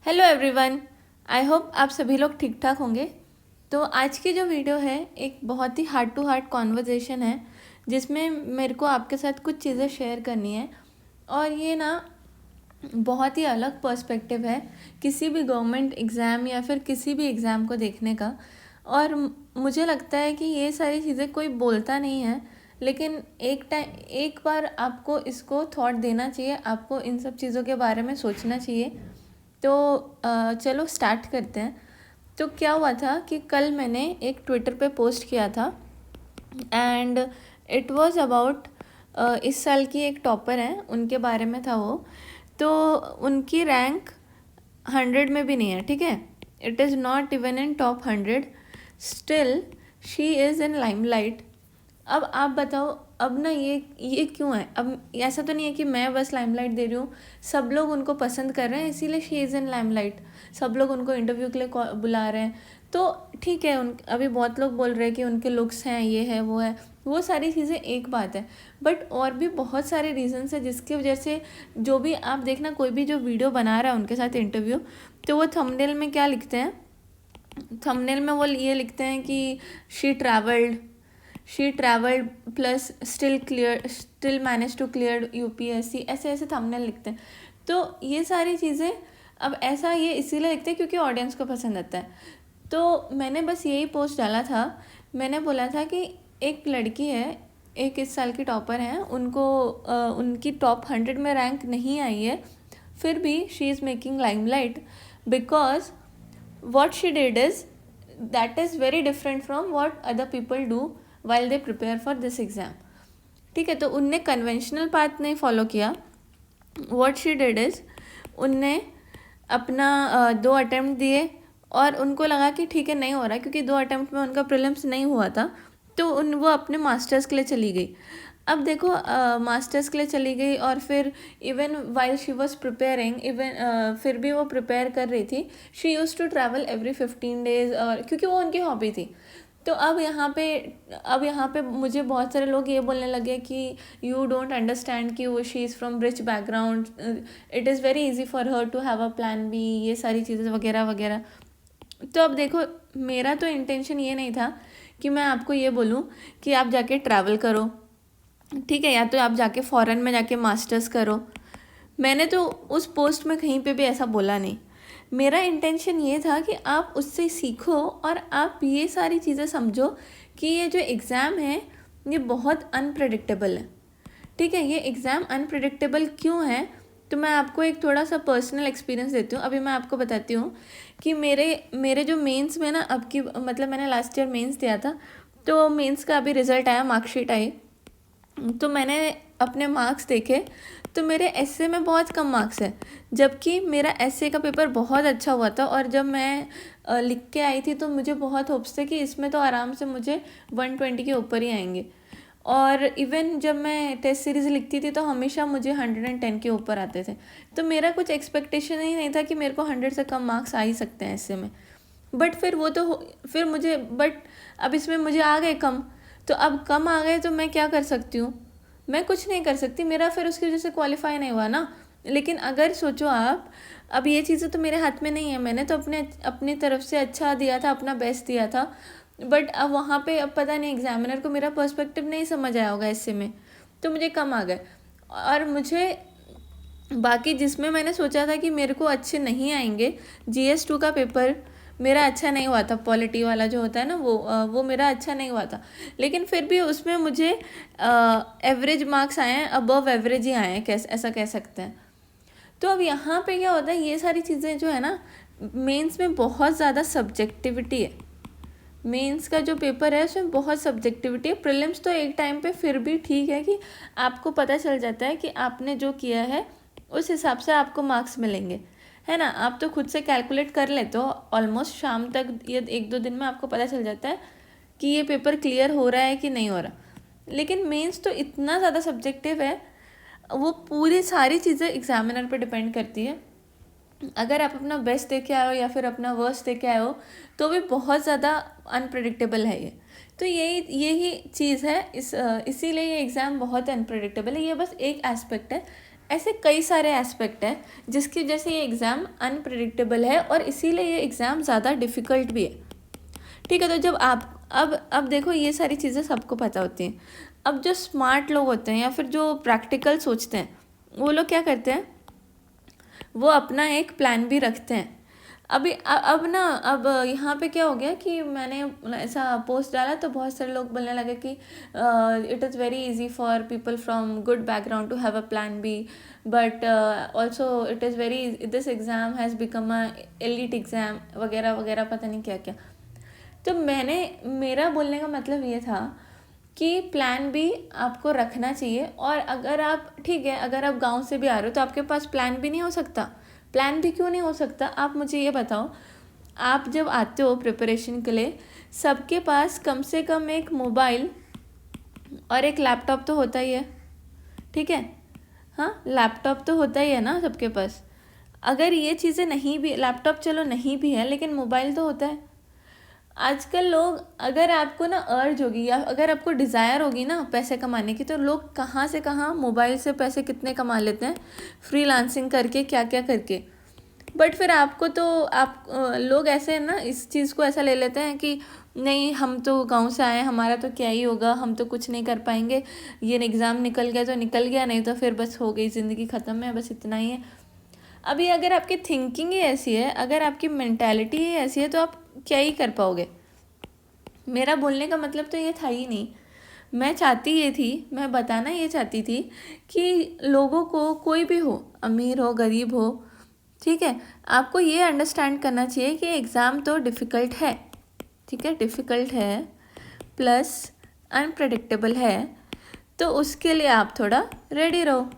Hello everyone. I hope आप सभी लोग ठीक ठाक होंगे। तो आज की जो वीडियो है एक बहुत ही हार्ट टू हार्ट कॉन्वर्जेसन है जिसमें मेरे को आपके साथ कुछ चीज़ें शेयर करनी है। और ये ना बहुत ही अलग पर्सपेक्टिव है किसी भी गवर्नमेंट एग्ज़ाम या फिर किसी भी एग्ज़ाम को देखने का। और मुझे लगता है कि ये सारी चीज़ें कोई बोलता नहीं है, लेकिन एक बार आपको इसको थॉट देना चाहिए, आपको इन सब चीज़ों के बारे में सोचना चाहिए। तो चलो स्टार्ट करते हैं। तो क्या हुआ था कि कल मैंने एक ट्विटर पे पोस्ट किया था एंड इट वाज अबाउट इस साल की एक टॉपर है, उनके बारे में था वो। तो उनकी रैंक 100 में भी नहीं है, ठीक है। It is not even in top 100, still she is in limelight. अब आप बताओ, अब ना ये क्यों है? अब ऐसा तो नहीं है कि मैं बस लाइमलाइट दे रही हूँ, सब लोग उनको पसंद कर रहे हैं इसीलिए शी इज़ इन लाइमलाइट। सब लोग उनको इंटरव्यू के लिए बुला रहे हैं। तो ठीक है, उन अभी बहुत लोग बोल रहे हैं कि उनके लुक्स हैं, ये है वो है, वो सारी चीज़ें एक बात है। बट और भी बहुत सारे रीजंस है जिसकी वजह से जो भी आप देखना, कोई भी जो वीडियो बना रहा है उनके साथ इंटरव्यू, तो वो थंबनेल में क्या लिखते हैं? थंबनेल में वो ये लिखते हैं कि she travelled plus still manage to clear UPSC, ऐसे ऐसे थंबनेल लिखते हैं। तो ये सारी चीज़ें, अब ऐसा ये इसीलिए लिखते हैं क्योंकि ऑडियंस को पसंद आता है। तो मैंने बस यही पोस्ट डाला था। मैंने बोला था कि एक लड़की है, एक इस साल की टॉपर है, उनको उनकी टॉप 100 में रैंक नहीं आई है, फिर भी she is making limelight because what she did is that is very different from what other people do while they prepare for this exam। ठीक है, तो उनने कन्वेंशनल पाथ नहीं फॉलो किया। what she did is उनने अपना 2 attempt दिए और उनको लगा कि ठीक है नहीं हो रहा, क्योंकि 2 अटैम्प्ट में उनका प्रीलिम्स नहीं हुआ था, तो वो अपने मास्टर्स के लिए चली गई। अब देखो, मास्टर्स के लिए चली गई और फिर even while she was preparing, even फिर भी वो प्रिपेयर कर रही थी। She use to travel every 15 days, और क्योंकि वो उनकी हॉबी थी। तो अब यहाँ पे मुझे बहुत सारे लोग ये बोलने लगे कि यू डोंट अंडरस्टैंड कि वो she is from rich background, it is very easy for her to have a plan B, ये सारी चीज़ें वगैरह वगैरह। तो अब देखो, मेरा तो इंटेंशन ये नहीं था कि मैं आपको ये बोलूँ कि आप जाके ट्रैवल करो, ठीक है, या तो आप जाके फॉरेन में जाके मास्टर्स करो। मैंने तो उस पोस्ट में कहीं पे भी ऐसा बोला नहीं। मेरा इंटेंशन ये था कि आप उससे सीखो और आप ये सारी चीज़ें समझो कि ये जो एग्ज़ाम है ये बहुत अनप्रेडिक्टेबल है। ठीक है, ये एग्ज़ाम अनप्रेडिक्टेबल क्यों है? तो मैं आपको एक थोड़ा सा पर्सनल एक्सपीरियंस देती हूँ। अभी मैं आपको बताती हूँ कि मेरे जो मेंस में ना, अब की मतलब मैंने लास्ट ईयर मेंस दिया था, तो मेंस का अभी रिज़ल्ट आया, मार्कशीट आई। तो मैंने अपने मार्क्स देखे, तो मेरे एस्से में बहुत कम मार्क्स है, जबकि मेरा एस्से का पेपर बहुत अच्छा हुआ था। और जब मैं लिख के आई थी तो मुझे बहुत होप्स थे कि इसमें तो आराम से मुझे 120 के ऊपर ही आएंगे। और इवन जब मैं टेस्ट सीरीज़ लिखती थी तो हमेशा मुझे 110 के ऊपर आते थे। तो मेरा कुछ एक्सपेक्टेशन ही नहीं था कि मेरे को 100 से कम मार्क्स आ ही सकते हैं ऐसे में। बट फिर फिर मुझे बट अब इसमें मुझे आ गए कम। तो अब कम आ गए तो मैं क्या कर सकती हूँ? मैं कुछ नहीं कर सकती, मेरा फिर उसकी वजह से क्वालिफाई नहीं हुआ ना। लेकिन अगर सोचो आप, अब ये चीज़ें तो मेरे हाथ में नहीं है, मैंने तो अपनी तरफ से अच्छा दिया था, अपना बेस्ट दिया था। बट अब वहाँ पे अब पता नहीं एग्जामिनर को मेरा पर्सपेक्टिव नहीं समझ आया होगा इससे में, तो मुझे कम आ गए। और मुझे बाकी जिसमें मैंने सोचा था कि मेरे को अच्छे नहीं आएंगे, GS2 का पेपर मेरा अच्छा नहीं हुआ था, पॉलिटी वाला जो होता है ना, वो मेरा अच्छा नहीं हुआ था। लेकिन फिर भी उसमें मुझे एवरेज मार्क्स आए हैं, अबव एवरेज ही आए हैं, कैसे ऐसा कह सकते हैं। तो अब यहाँ पे क्या होता है, ये सारी चीज़ें जो है ना, मेंस में बहुत ज़्यादा सब्जेक्टिविटी है। मेंस का जो पेपर है उसमें बहुत सब्जेक्टिविटी है। प्रीलिम्स तो एक टाइम पे फिर भी ठीक है कि आपको पता चल जाता है कि आपने जो किया है उस हिसाब से आपको मार्क्स मिलेंगे, है ना। आप तो खुद से कैलकुलेट कर लेते हो, ऑलमोस्ट शाम तक या 1-2 दिन में आपको पता चल जाता है कि ये पेपर क्लियर हो रहा है कि नहीं हो रहा। लेकिन मेंस तो इतना ज़्यादा सब्जेक्टिव है, वो पूरी सारी चीज़ें एग्जामिनर पर डिपेंड करती है। अगर आप अपना बेस्ट दे के आए हो या फिर अपना वर्स्ट दे के आए हो तो भी बहुत ज़्यादा अनप्रेडिक्टेबल है ये। तो यही चीज़ है, इसीलिए ये एग्ज़ाम बहुत अनप्रेडिक्टेबल है। ये बस एक एस्पेक्ट है, ऐसे कई सारे एस्पेक्ट हैं जिसकी वजह से ये एग्ज़ाम अनप्रेडिक्टेबल है और इसीलिए ये एग्ज़ाम ज़्यादा डिफ़िकल्ट भी है। ठीक है, तो जब आप अब देखो ये सारी चीज़ें सबको पता होती हैं। अब जो स्मार्ट लोग होते हैं या फिर जो प्रैक्टिकल सोचते हैं वो लोग क्या करते हैं, वो अपना एक प्लान भी रखते हैं। अभी अब ना अब यहाँ पे क्या हो गया कि मैंने ऐसा पोस्ट डाला तो बहुत सारे लोग बोलने लगे कि it is very easy for people from good background to have a plan B, but also it is very, this exam has become a elite exam वगैरह वगैरह, पता नहीं क्या क्या। तो मेरा बोलने का मतलब ये था कि प्लान भी आपको रखना चाहिए। और अगर आप, ठीक है, अगर आप गांव से भी आ रहे हो तो आपके पास प्लान भी नहीं हो सकता। प्लान भी क्यों नहीं हो सकता, आप मुझे ये बताओ। आप जब आते हो प्रिपरेशन के लिए, सबके पास कम से कम एक मोबाइल और एक लैपटॉप तो होता ही है, ठीक है। हाँ, लैपटॉप तो होता ही है ना सबके पास। अगर ये चीज़ें नहीं भी, लैपटॉप चलो नहीं भी है लेकिन मोबाइल तो होता है। आजकल लोग, अगर आपको ना अर्ज होगी या अगर आपको डिज़ायर होगी ना पैसे कमाने की, तो लोग कहाँ से कहाँ मोबाइल से पैसे कितने कमा लेते हैं, फ्रीलांसिंग करके, क्या क्या करके। बट फिर आपको तो लोग ऐसे हैं ना, इस चीज़ को ऐसा ले लेते हैं कि नहीं, हम तो गांव से आए हैं, हमारा तो क्या ही होगा, हम तो कुछ नहीं कर पाएंगे, ये एग्ज़ाम निकल गया तो निकल गया, नहीं तो फिर बस हो गई, ज़िंदगी ख़त्म है, बस इतना ही है। अभी अगर आपकी थिंकिंग ही ऐसी है, अगर आपकी मेंटालिटी ही ऐसी है, तो आप क्या ही कर पाओगे। मेरा बोलने का मतलब तो ये था ही नहीं। मैं चाहती ये थी, मैं बताना ये चाहती थी कि लोगों को, कोई भी हो, अमीर हो गरीब हो, ठीक है, आपको ये अंडरस्टैंड करना चाहिए कि एग्ज़ाम तो डिफ़िकल्ट है, ठीक है, डिफ़िकल्ट है प्लस अनप्रडिक्टेबल है, तो उसके लिए आप थोड़ा रेडी रहो,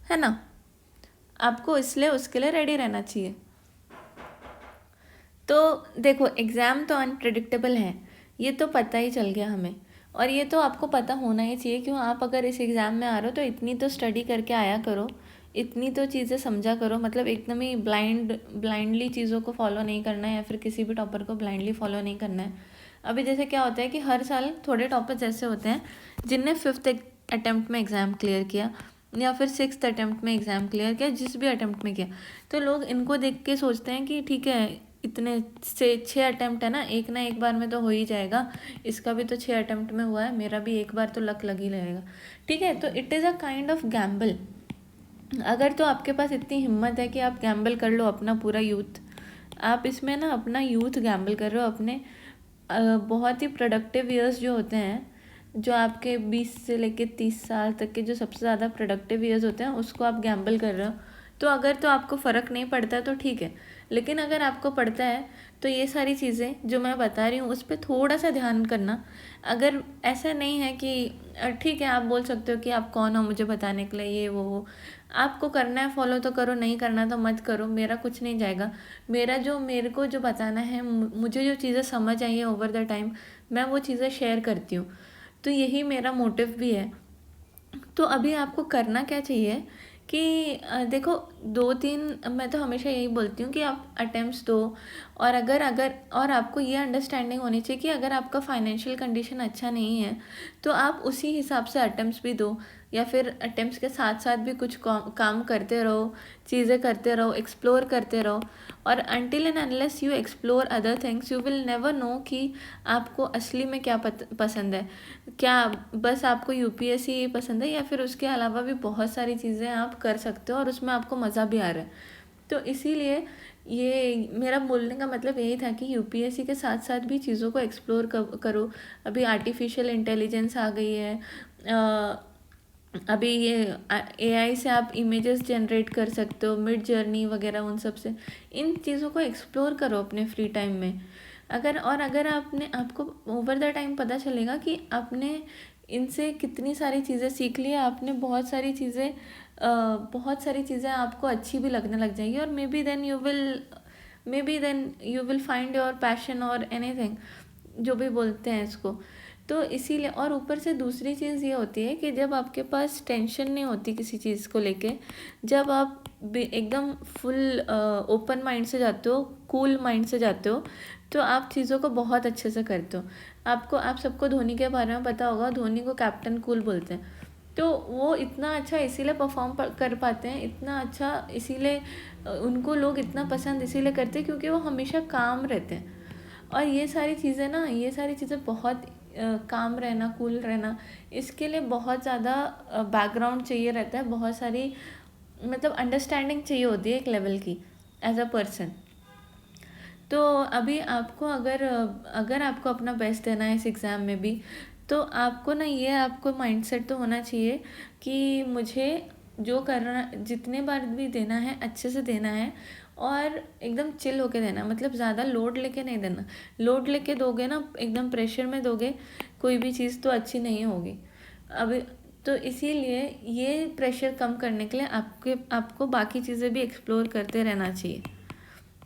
है ना। आपको इसलिए उसके लिए रेडी रहना चाहिए। तो देखो, एग्ज़ाम तो अनप्रेडिक्टेबल है, ये तो पता ही चल गया हमें, और ये तो आपको पता होना ही चाहिए। क्यों, आप अगर इस एग्ज़ाम में आ रहे हो तो इतनी तो स्टडी करके आया करो, इतनी तो चीज़ें समझा करो। मतलब एकदम ही ब्लाइंडली चीज़ों को फॉलो नहीं करना है, या फिर किसी भी टॉपर को ब्लाइंडली फॉलो नहीं करना है। अभी जैसे क्या होता है कि हर साल थोड़े टॉपर्स ऐसे होते हैं जिनने 5th अटैम्प्ट में एग्ज़ाम क्लियर किया, या फिर 6th अटैम्प्ट में एग्ज़ाम क्लियर किया, जिस भी अटैम्प्ट में किया, तो लोग इनको देख के सोचते हैं कि ठीक है, इतने से 6 अटैम्प्ट है ना एक बार में तो हो ही जाएगा, इसका भी तो 6 अटैम्प्ट में हुआ है, मेरा भी एक बार तो लक लग ही लगेगा, ठीक है। तो it is a kind of Gamble. अगर तो आपके पास इतनी हिम्मत है कि आप गैम्बल कर लो अपना पूरा यूथ, आप इसमें ना अपना यूथ गैम्बल कर रहे हो, अपने बहुत ही प्रोडक्टिव ईयर्स जो होते हैं, जो आपके 20 से लेके 30 साल तक के जो सबसे ज़्यादा प्रोडक्टिव ईयर्स होते हैं, उसको आप गैम्बल कर रहे हो। तो अगर तो आपको फ़र्क नहीं पड़ता है तो ठीक है, लेकिन अगर आपको पड़ता है तो ये सारी चीज़ें जो मैं बता रही हूँ उस पर थोड़ा सा ध्यान करना। अगर ऐसा नहीं है कि ठीक है, आप बोल सकते हो कि आप कौन हो मुझे बताने के लिए, ये वो आपको करना है फॉलो तो करो, नहीं करना तो मत करो, मेरा कुछ नहीं जाएगा। मेरे को जो बताना है, मुझे जो चीज़ें समझ आई है ओवर द टाइम, मैं वो चीज़ें शेयर करती हूँ। तो यही मेरा मोटिव भी है। तो अभी आपको करना क्या चाहिए कि देखो, 2-3, मैं तो हमेशा यही बोलती हूँ कि आप अटेम्प्ट्स दो। और अगर अगर और आपको ये अंडरस्टैंडिंग होनी चाहिए कि अगर आपका फाइनेंशियल कंडीशन अच्छा नहीं है तो आप उसी हिसाब से अटेम्प्ट्स भी दो, या फिर अटेम्प्ट्स के साथ साथ भी कुछ काम करते रहो, चीज़ें करते रहो, एक्सप्लोर करते रहो। और until and unless you explore other things, you will never know कि आपको असली में क्या पसंद है। क्या बस आपको यूपीएससी ही पसंद है, या फिर उसके अलावा भी बहुत सारी चीज़ें आप कर सकते हो और उसमें आपको मज़ा भी आ रहा है। तो इसीलिए ये मेरा बोलने का मतलब यही था कि यूपीएससी के साथ साथ भी चीज़ों को एक्सप्लोर करो। अभी आर्टिफिशियल इंटेलिजेंस आ गई है, अभी ये एआई से आप इमेजेस जनरेट कर सकते हो, मिड जर्नी वगैरह, उन सब से इन चीज़ों को एक्सप्लोर करो अपने फ्री टाइम में। अगर आपको ओवर द टाइम पता चलेगा कि आपने इनसे कितनी सारी चीज़ें सीख ली है, आपने बहुत सारी चीज़ें आपको अच्छी भी लगने लग जाएगी, और maybe then you will find your passion और एनीथिंग, जो भी बोलते हैं इसको। तो इसीलिए, और ऊपर से दूसरी चीज़ ये होती है कि जब आपके पास टेंशन नहीं होती किसी चीज़ को लेके, जब आप एकदम फुल ओपन माइंड से जाते हो, कूल माइंड से जाते हो, तो आप चीज़ों को बहुत अच्छे से करते हो। आप सबको धोनी के बारे में पता होगा, धोनी को कैप्टन कूल बोलते हैं। तो वो इतना अच्छा इसीलिए परफॉर्म कर पाते हैं, इतना अच्छा इसीलिए उनको लोग इतना पसंद इसीलिए करते हैं क्योंकि वो हमेशा काम रहते हैं। और ये सारी चीज़ें बहुत काम रहना, कूल रहना, इसके लिए बहुत ज़्यादा बैकग्राउंड चाहिए रहता है, बहुत सारी मतलब अंडरस्टैंडिंग चाहिए होती है एक लेवल की एज अ पर्सन। तो अभी आपको अगर आपको अपना बेस्ट देना है इस एग्ज़ाम में भी, तो आपको ना ये आपको माइंडसेट तो होना चाहिए कि मुझे जो करना, जितने बार भी देना है अच्छे से देना है और एकदम चिल होके देना, मतलब ज़्यादा लोड लेके नहीं देना। लोड लेके दोगे ना, एकदम प्रेशर में दोगे, कोई भी चीज़ तो अच्छी नहीं होगी। अब तो इसीलिए ये प्रेशर कम करने के लिए आपको बाकी चीज़ें भी एक्सप्लोर करते रहना चाहिए।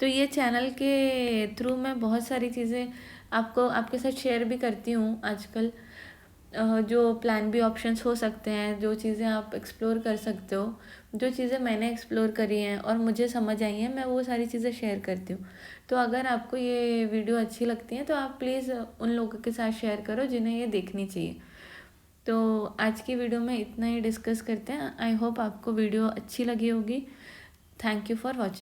तो ये चैनल के थ्रू मैं बहुत सारी चीज़ें आपके साथ शेयर भी करती हूँ आजकल। जो प्लान बी ऑप्शंस हो सकते हैं, जो चीज़ें आप एक्सप्लोर कर सकते हो, जो चीज़ें मैंने एक्सप्लोर करी हैं और मुझे समझ आई हैं, मैं वो सारी चीज़ें शेयर करती हूँ। तो अगर आपको ये वीडियो अच्छी लगती है तो आप प्लीज़ उन लोगों के साथ शेयर करो जिन्हें ये देखनी चाहिए। तो आज की वीडियो में इतना ही डिस्कस करते हैं। आई होप आपको वीडियो अच्छी लगी होगी। Thank you for watching.